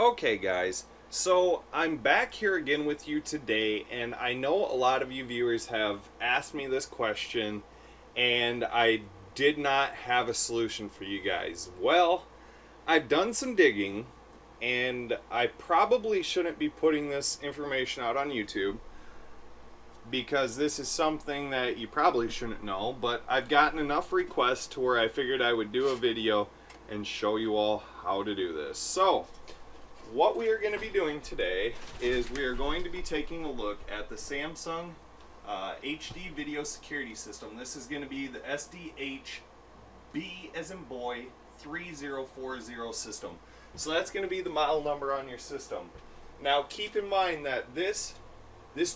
Okay, guys, so I'm back here again with you today, and I know a lot of you viewers have asked me this question, and I did not have a solution for you guys. Well, I've done some digging, and I probably shouldn't be putting this information out on YouTube because this is something that you probably shouldn't know, but I've gotten enough requests to where I figured I would do a video and show you all how to do this. So, what we are going to be doing today is we are going to be taking a look at the Samsung HD video security system. This is going to be the SDH-B as in boy 3040 system. So that's going to be the model number on your system. Now keep in mind that this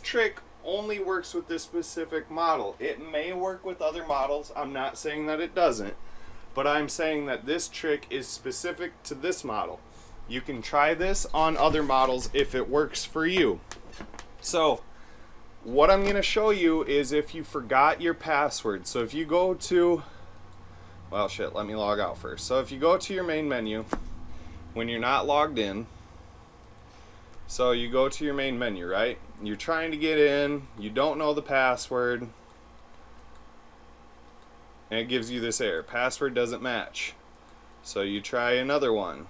trick only works with this specific model. It may work with other models. I'm not saying that it doesn't, but I'm saying that this trick is specific to this model. You can try this on other models if it works for you. So what I'm going to show you is if you forgot your password. So if you go to, well shit, let me log out first. So if you go to your main menu when you're not logged in, so you go to your main menu, right? You're trying to get in, you don't know the password, and it gives you this error. Password doesn't match. So you try another one.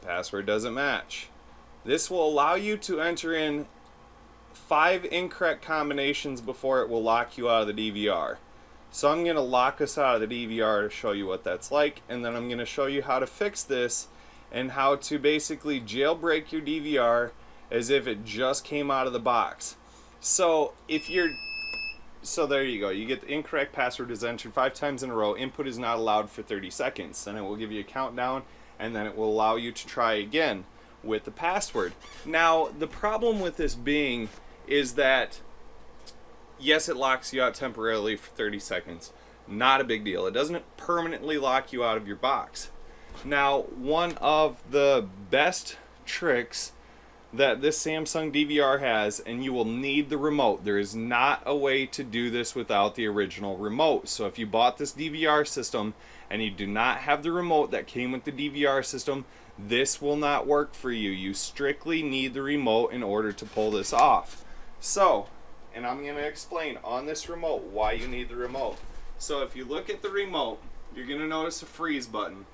Password doesn't match. This will allow you to enter in 5 incorrect combinations before it will lock you out of the DVR. So I'm going to lock us out of the DVR to show you what that's like, and then I'm going to show you how to fix this and how to basically jailbreak your DVR as if it just came out of the box. So there you go. You get the incorrect password is entered 5 times in a row. Input is not allowed for 30 seconds. Then it will give you a countdown, and then it will allow you to try again with the password. Now, the problem with this being is that, yes, it locks you out temporarily for 30 seconds. Not a big deal. It doesn't permanently lock you out of your box. Now, one of the best tricks that this Samsung DVR has, and you will need the remote. There is not a way to do this without the original remote. So if you bought this DVR system and you do not have the remote that came with the DVR system, this will not work for you. You strictly need the remote in order to pull this off. So, and I'm going to explain on this remote why you need the remote. So if you look at the remote, you're going to notice a freeze button.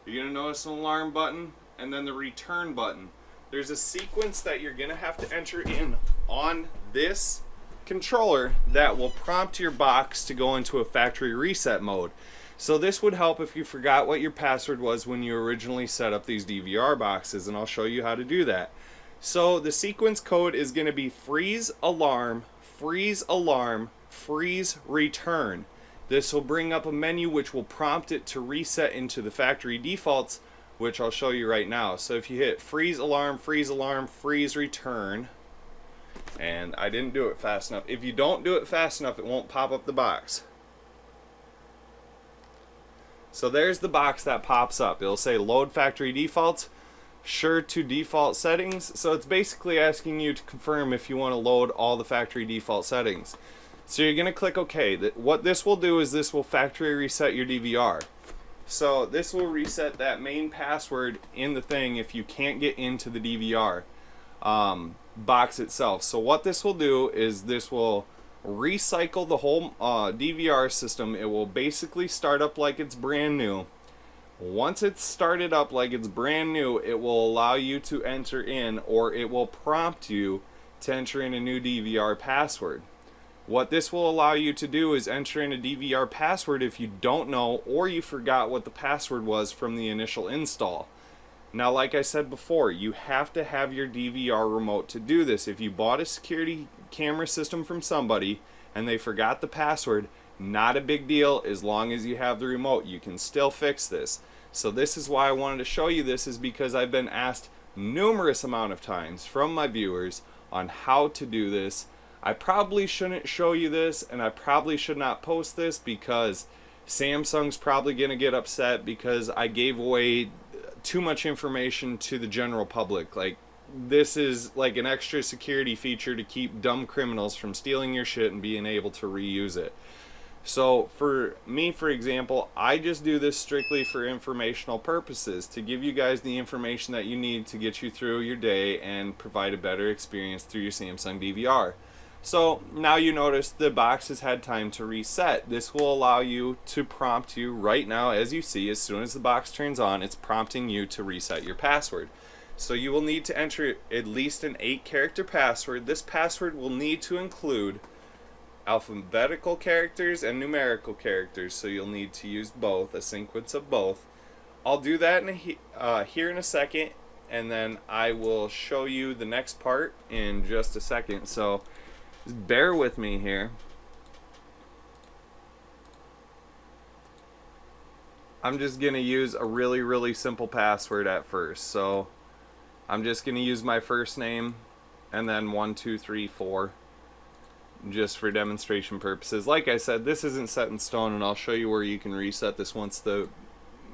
You're going to notice an alarm button and then the return button. There's a sequence that you're going to have to enter in on this controller that will prompt your box to go into a factory reset mode. So this would help if you forgot what your password was when you originally set up these DVR boxes, and I'll show you how to do that. So the sequence code is going to be freeze alarm, freeze alarm, freeze return. This will bring up a menu which will prompt it to reset into the factory defaults, which I'll show you right now. So if you hit freeze alarm, freeze return, and I didn't do it fast enough. If you don't do it fast enough, it won't pop up the box. So there's the box that pops up. It'll say load factory defaults, sure to default settings. So it's basically asking you to confirm if you want to load all the factory default settings. So you're going to click OK. What this will do is this will factory reset your DVR. So this will reset that main password in the thing if you can't get into the DVR box itself. So what this will do is this will recycle the whole DVR system. It will basically start up like it's brand new. Once it's started up like it's brand new, it will allow you to enter in, or it will prompt you to enter in a new DVR password. What this will allow you to do is enter in a DVR password if you don't know or you forgot what the password was from the initial install. Now, like I said before, you have to have your DVR remote to do this. If you bought a security camera system from somebody and they forgot the password, not a big deal. As long as you have the remote, you can still fix this. So this is why I wanted to show you this, is because I've been asked numerous amount of times from my viewers on how to do this. I probably shouldn't show you this, and I probably should not post this because Samsung's probably going to get upset because I gave away too much information to the general public. Like, this is like an extra security feature to keep dumb criminals from stealing your shit and being able to reuse it. So for me, for example, I just do this strictly for informational purposes, to give you guys the information that you need to get you through your day and provide a better experience through your Samsung DVR. So now you notice the box has had time to reset. This will allow you to prompt you right now, as you see, as soon as the box turns on, it's prompting you to reset your password. So you will need to enter at least an 8-character password. This password will need to include alphabetical characters and numerical characters, so you'll need to use both, a sequence of both. I'll do that here in a second, and then I will show you the next part in just a second. So just bear with me here. I'm just going to use a really simple password at first. So I'm just going to use my first name and then 1, 2, 3, 4, just for demonstration purposes. Like I said, this isn't set in stone, and I'll show you where you can reset this once the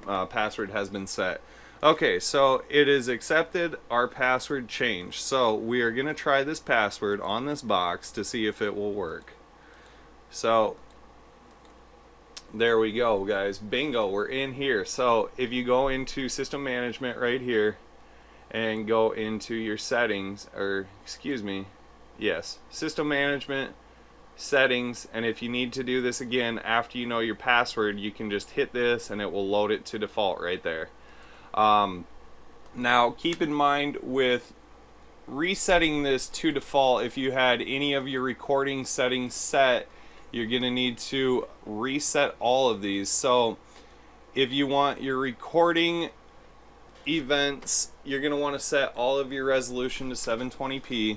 password has been set. Okay, so it is accepted, our password changed. So we are going to try this password on this box to see if it will work. So there we go, guys. Bingo, we're in here. So if you go into system management right here and go into your settings, or excuse me, yes, system management, settings, and if you need to do this again after you know your password, you can just hit this and it will load it to default right there. Now keep in mind, with resetting this to default, if you had any of your recording settings set, you're going to need to reset all of these. So if you want your recording events, you're going to want to set all of your resolution to 720p.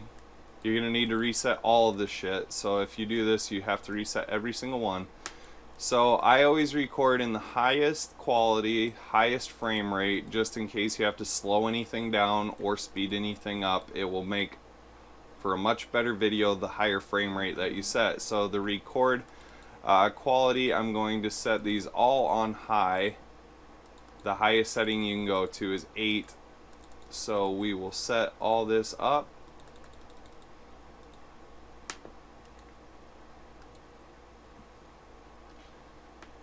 You're going to need to reset all of this shit. So if you do this, you have to reset every single one. So I always record in the highest quality, highest frame rate, just in case you have to slow anything down or speed anything up. It will make for a much better video the higher frame rate that you set. So the record quality, I'm going to set these all on high. The highest setting you can go to is 8. So we will set all this up.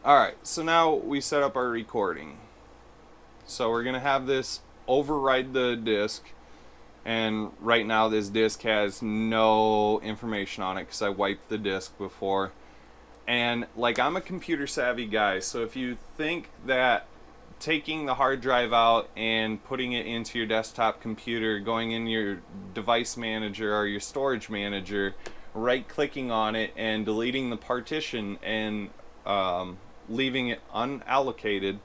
Alright, so now we set up our recording. So we're going to have this override the disk, and right now this disk has no information on it because I wiped the disk before. And like, I'm a computer savvy guy, so if you think that taking the hard drive out and putting it into your desktop computer, going in your device manager or your storage manager, right clicking on it and deleting the partition and leaving it unallocated,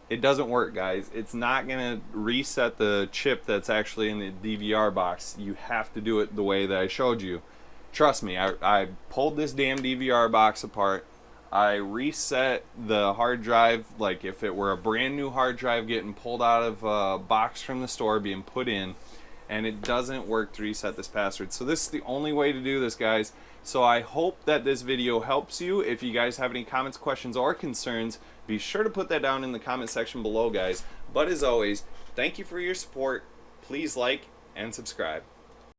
it doesn't work, guys. It's not gonna reset the chip that's actually in the DVR box. You have to do it the way that I showed you. Trust me, I pulled this damn DVR box apart. I reset the hard drive like if it were a brand new hard drive getting pulled out of a box from the store being put in, and it doesn't work to reset this password. So this is the only way to do this, guys. So I hope that this video helps you. If you guys have any comments, questions, or concerns, be sure to put that down in the comment section below, guys. But as always, thank you for your support. Please like and subscribe.